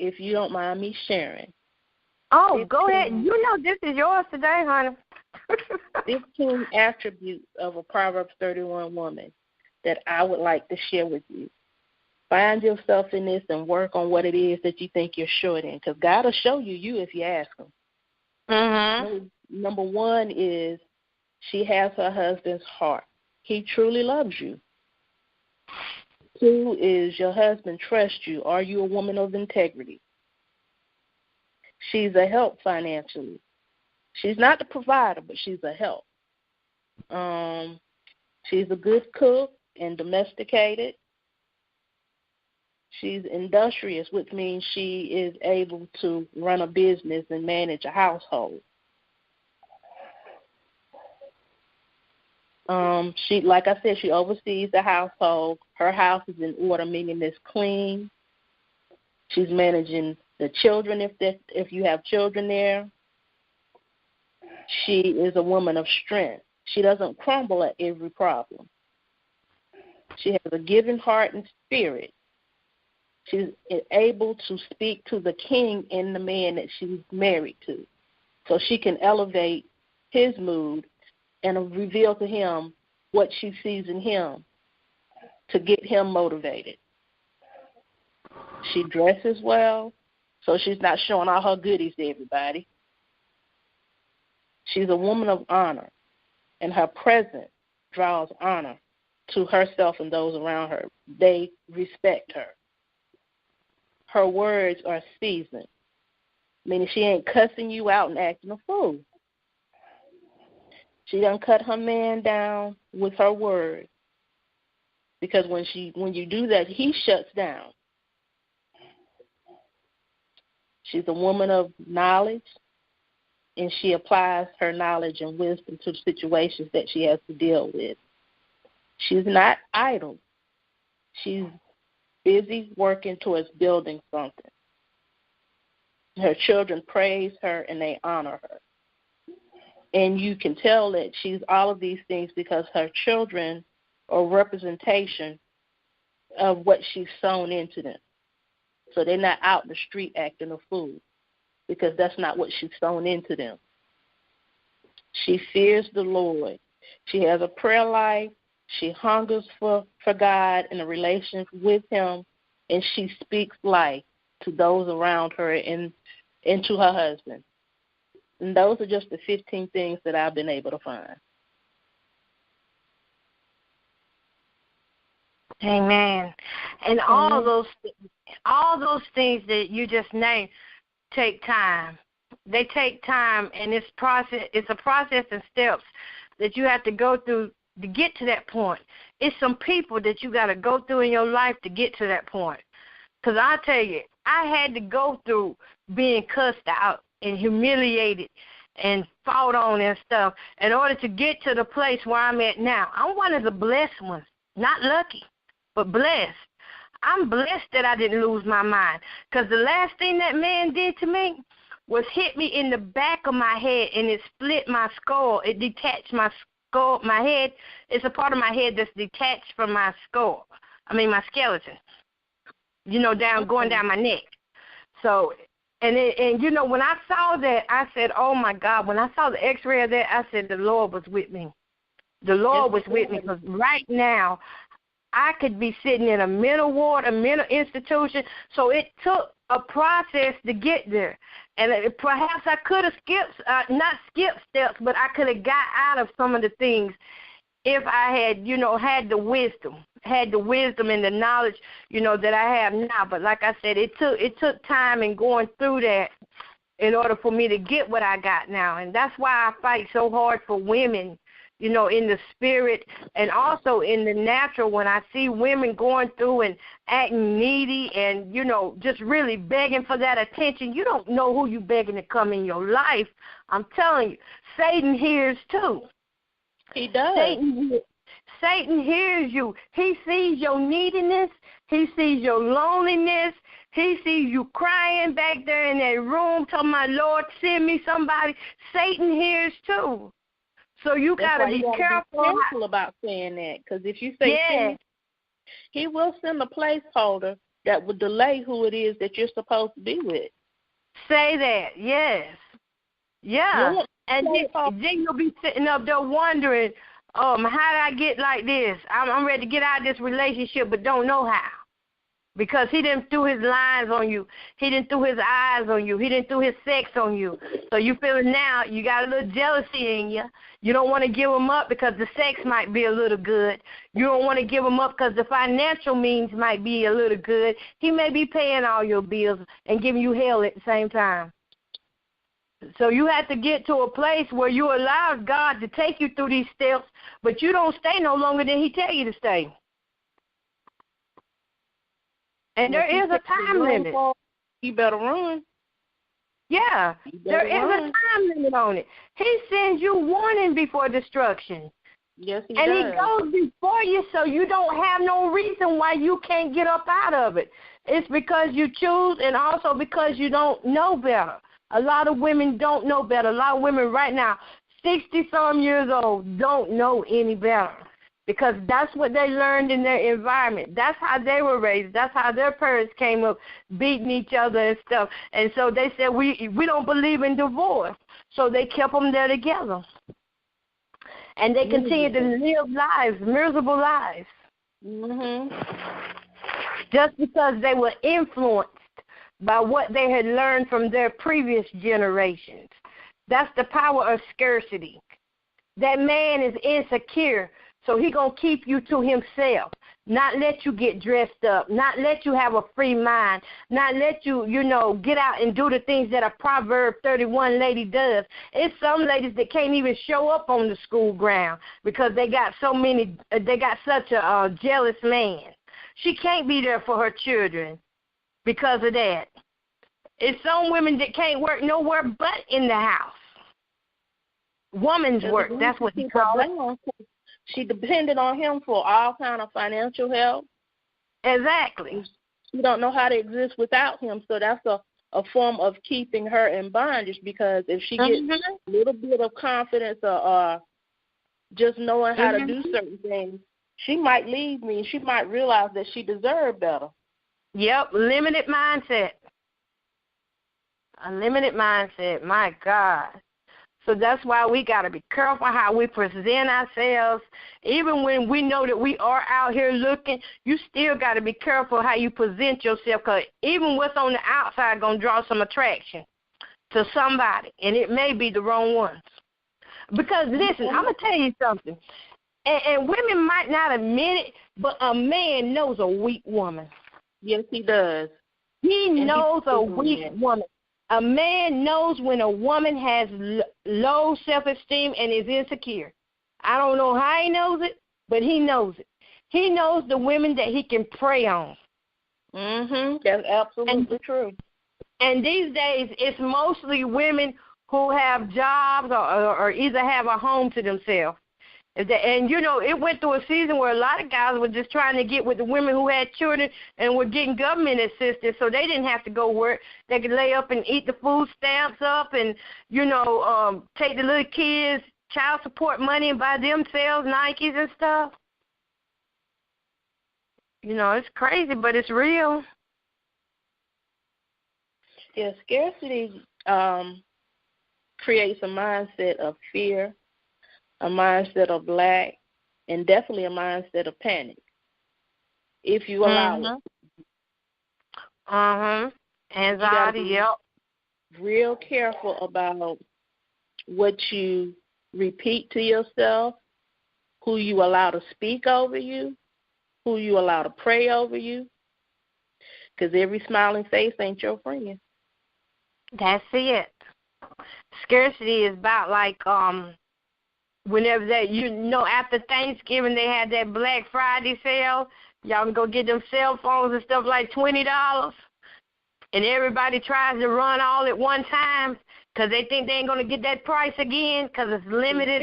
if you don't mind me sharing. Oh, go ahead. You know this is yours today, honey. 15 attributes of a Proverbs 31 woman that I would like to share with you. Find yourself in this and work on what it is that you think you're short in, because God will show you if you ask him. Mm-hmm. Number 1 is she has her husband's heart. He truly loves you. 2 is your husband trusts you. Are you a woman of integrity? She's a help financially. She's not the provider, but she's a help. She's a good cook and domesticated. She's industrious, which means she is able to run a business and manage a household. She, like I said, she oversees the household. Her house is in order, meaning it's clean. She's managing the children if you have children there. She is a woman of strength. She doesn't crumble at every problem. She has a giving heart and spirit. She's able to speak to the king and the man that she's married to, so she can elevate his mood and reveal to him what she sees in him to get him motivated. She dresses well, so she's not showing all her goodies to everybody. She's a woman of honor, and her presence draws honor to herself and those around her. They respect her. Her words are seasoned, meaning she ain't cussing you out and acting a fool. She doesn't cut her man down with her words, because when you do that, he shuts down. She's a woman of knowledge, and she applies her knowledge and wisdom to the situations that she has to deal with. She's not idle. She's busy working towards building something. Her children praise her and they honor her. And you can tell that she's all of these things because her children are representation of what she's sown into them. So they're not out in the street acting a fool, because that's not what she's sown into them. She fears the Lord. She has a prayer life. She hungers for God and a relationship with him, and she speaks life to those around her and to her husband. And those are just the 15 things that I've been able to find. Amen. And all those things that you just named take time. They take time, and it's a process and steps that you have to go through to get to that point. It's some people that you got to go through in your life to get to that point. Because I tell you, I had to go through being cussed out and humiliated and fought on and stuff in order to get to the place where I'm at now. I'm one of the blessed ones, not lucky, but blessed. I'm blessed that I didn't lose my mind, because the last thing that man did to me was hit me in the back of my head, and it split my skull. It detached my skull. My head is a part of my head that's detached from my skull. My skeleton, going down my neck. So, and when I saw that, I said, oh, my God. When I saw the x-ray of that, I said, the Lord was with me. The Lord was with me, because right now I could be sitting in a mental ward, a mental institution. So it took a process to get there. And perhaps I could have not skipped steps, but I could have got out of some of the things if I had, had the wisdom and the knowledge, that I have now. But like I said, it took time in going through that in order for me to get what I got now. And that's why I fight so hard for women, in the spirit and also in the natural. When I see women going through and acting needy and, just really begging for that attention, you don't know who you begging to come in your life. I'm telling you, Satan hears too. He does. Satan hears you. He sees your neediness. He sees your loneliness. He sees you crying back there in that room, telling my Lord, send me somebody. Satan hears too. So you got to be careful about saying that, because if you say he will send a placeholder that would delay who it is that you're supposed to be with. Say that, yes. Yeah. And then you'll be sitting up there wondering, how did I get like this? I'm ready to get out of this relationship but don't know how. Because he didn't threw his lines on you. He didn't threw his eyes on you. He didn't threw his sex on you. So you feeling now you got a little jealousy in you. You don't want to give him up because the sex might be a little good. You don't want to give him up because the financial means might be a little good. He may be paying all your bills and giving you hell at the same time. So you have to get to a place where you allow God to take you through these steps, but you don't stay no longer than he tell you to stay. And there is a time limit. You better run. Yeah, there is a time limit on it. He sends you warning before destruction. Yes, he does. And he goes before you so you don't have no reason why you can't get up out of it. It's because you choose and also because you don't know better. A lot of women don't know better. A lot of women right now, 60-some years old, don't know any better. Because that's what they learned in their environment. That's how they were raised. That's how their parents came up, beating each other and stuff. And so they said, we don't believe in divorce. So they kept them there together. And they continued to live lives, miserable lives. Just because they were influenced by what they had learned from their previous generations. That's the power of scarcity. That man is insecure. So he going to keep you to himself, not let you get dressed up, not let you have a free mind, not let you, get out and do the things that a Proverb 31 lady does. It's some ladies that can't even show up on the school ground because they got such a jealous man. She can't be there for her children because of that. It's some women that can't work nowhere but in the house. Woman's work, that's what he calls it. She depended on him for all kind of financial help. Exactly. She don't know how to exist without him, so that's a form of keeping her in bondage because if she gets a little bit of confidence or just knowing how to do certain things, she might leave me and she might realize that she deserved better. Yep, limited mindset. A limited mindset, my God. So that's why we got to be careful how we present ourselves. Even when we know that we are out here looking, you still got to be careful how you present yourself because even what's on the outside going to draw some attraction to somebody, and it may be the wrong ones. Because, listen, I'm going to tell you something, and women might not admit it, but a man knows a weak woman. Yes, he does. He knows a weak woman. A man knows when a woman has low self-esteem and is insecure. I don't know how he knows it, but he knows it. He knows the women that he can prey on. That's absolutely true. And these days, it's mostly women who have jobs or either have a home to themselves. And, it went through a season where a lot of guys were just trying to get with the women who had children and were getting government assistance so they didn't have to go work. They could lay up and eat the food stamps up and, take the little kids' child support money and buy themselves Nikes and stuff. It's crazy, but it's real. Yeah, scarcity creates a mindset of fear, a mindset of lack, and definitely a mindset of panic, if you allow it. Anxiety, yep. Real careful about what you repeat to yourself, who you allow to speak over you, who you allow to pray over you, because every smiling face ain't your friend. That's it. Scarcity is about like whenever after Thanksgiving they had that Black Friday sale, y'all can go get them cell phones and stuff like $20, and everybody tries to run all at one time because they think they ain't going to get that price again because it's limited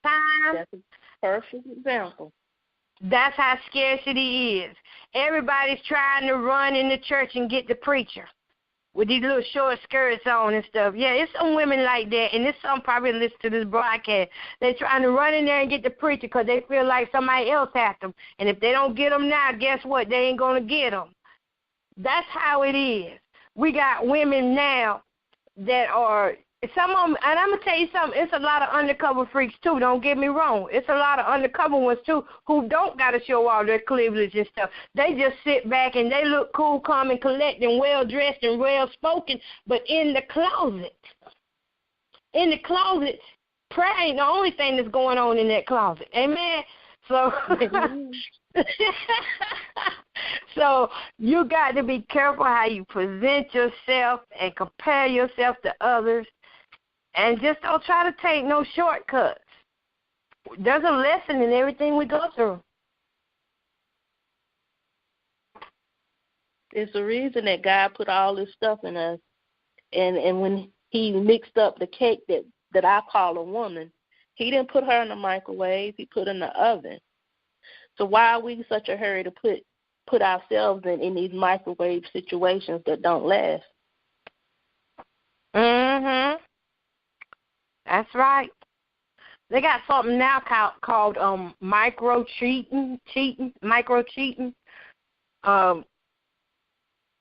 time. That's a perfect example. That's how scarcity is. Everybody's trying to run in the church and get the preacher with these little short skirts on and stuff. Yeah, it's some women like that, and there's some probably listen to this broadcast. They're trying to run in there and get the preacher because they feel like somebody else has them. And if they don't get them now, guess what? They ain't going to get them. That's how it is. We got women now that are, some of them, and I'm going to tell you something, it's a lot of undercover freaks, too. Don't get me wrong. It's a lot of undercover ones, too, who don't got to show all their cleavage and stuff. They just sit back and they look cool, calm, and collect and well-dressed and well-spoken, but in the closet, prayer ain't the only thing that's going on in that closet. Amen? So, so you got to be careful how you present yourself and compare yourself to others, and just don't try to take no shortcuts. There's a lesson in everything we go through. It's the reason that God put all this stuff in us, and when He mixed up the cake that I call a woman, He didn't put her in the microwave. He put her in the oven. So why are we in such a hurry to put ourselves in these microwave situations that don't last? Mhm. That's right. They got something now called micro cheating,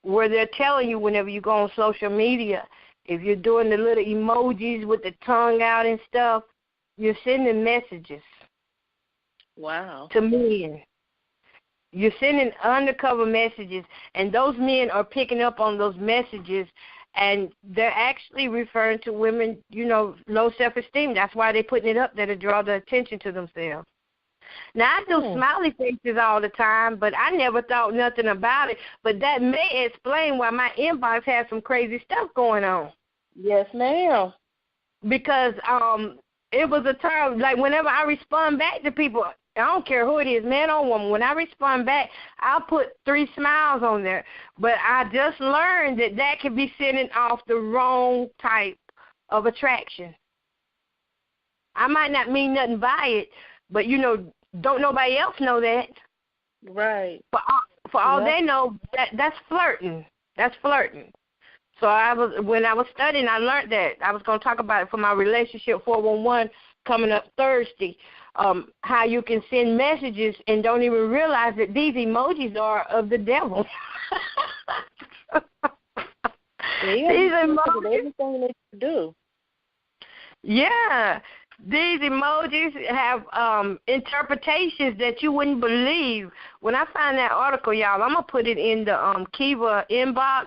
where they're telling you whenever you go on social media, if you're doing the little emojis with the tongue out and stuff, you're sending messages. Wow. To men. You're sending undercover messages, and those men are picking up on those messages, and they're actually referring to women, low self-esteem. That's why they're putting it up there to draw the attention to themselves. Now, I do smiley faces all the time, but I never thought nothing about it. But that may explain why my inbox has some crazy stuff going on. Yes, ma'am. Because it was a time, like whenever I respond back to people, I don't care who it is, man or woman, when I respond back, I'll put 3 smiles on there. But I just learned that can be sending off the wrong type of attraction. I might not mean nothing by it, but, don't nobody else know that. Right. For all they know, that's flirting. That's flirting. So when I was studying, I learned that. I was going to talk about it for my Relationship 411 coming up Thursday, how you can send messages and don't even realize that these emojis are of the devil. These emojis, everything they do. Yeah. These emojis have interpretations that you wouldn't believe. When I find that article, y'all, I'm going to put it in the Kiva inbox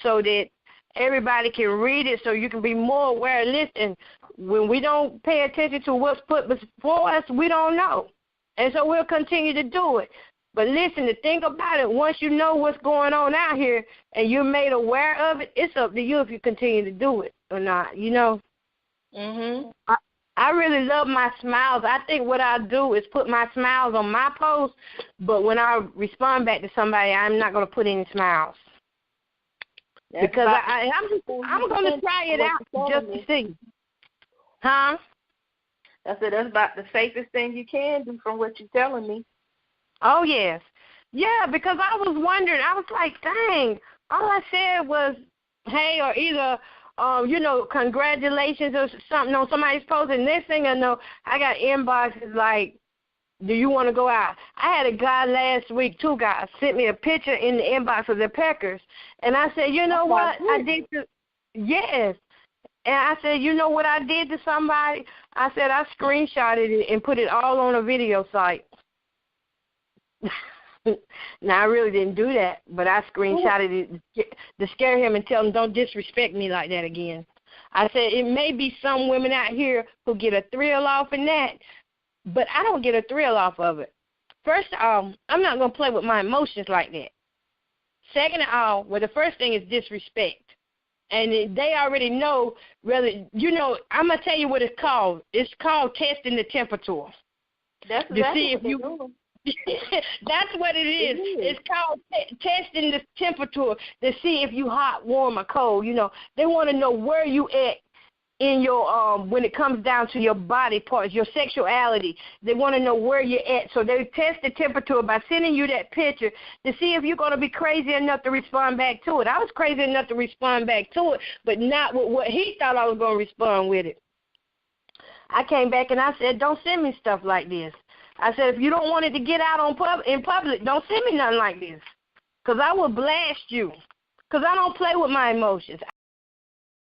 so that everybody can read it so you can be more aware. Listen, when we don't pay attention to what's put before us, we don't know. And so we'll continue to do it. But listen, the thing about it, once you know what's going on out here and you're made aware of it, it's up to you if you continue to do it or not, Mhm. I really love my smiles. I think what I do is put my smiles on my post, but when I respond back to somebody, I'm not going to put any smiles. That's because I'm going to try it out just to see. Huh? I said that's about the safest thing you can do from what you're telling me. Oh, yes. Yeah, because I was wondering. I was like, dang, all I said was, hey, or either, congratulations or something on somebody's post. And next thing I know, I got inboxes like, do you want to go out? I had a guy last week, 2 guys, sent me a picture in the inbox of their peckers. And I said, you know what? I did to, yes. And I said, you know what I did to somebody? I said, I screenshotted it and put it all on a video site. Now, I really didn't do that, but I screenshotted it to scare him and tell him, don't disrespect me like that again. I said, it may be some women out here who get a thrill off in that, but I don't get a thrill off of it. First of all, I'm not going to play with my emotions like that. Second of all, the first thing is disrespect. And they already know, I'm going to tell you what it's called. It's called testing the temperature. That's exactly That's what it is. It's called testing the temperature to see if you hot, warm, or cold. They want to know where you at in your when it comes down to your body parts, your sexuality. They want to know where you're at. So they test the temperature by sending you that picture to see if you're going to be crazy enough to respond back to it. I was crazy enough to respond back to it, but not with what he thought I was going to respond with it. I came back and I said, don't send me stuff like this. I said, if you don't want it to get out in public, don't send me nothing like this. because I will blast you, because I don't play with my emotions.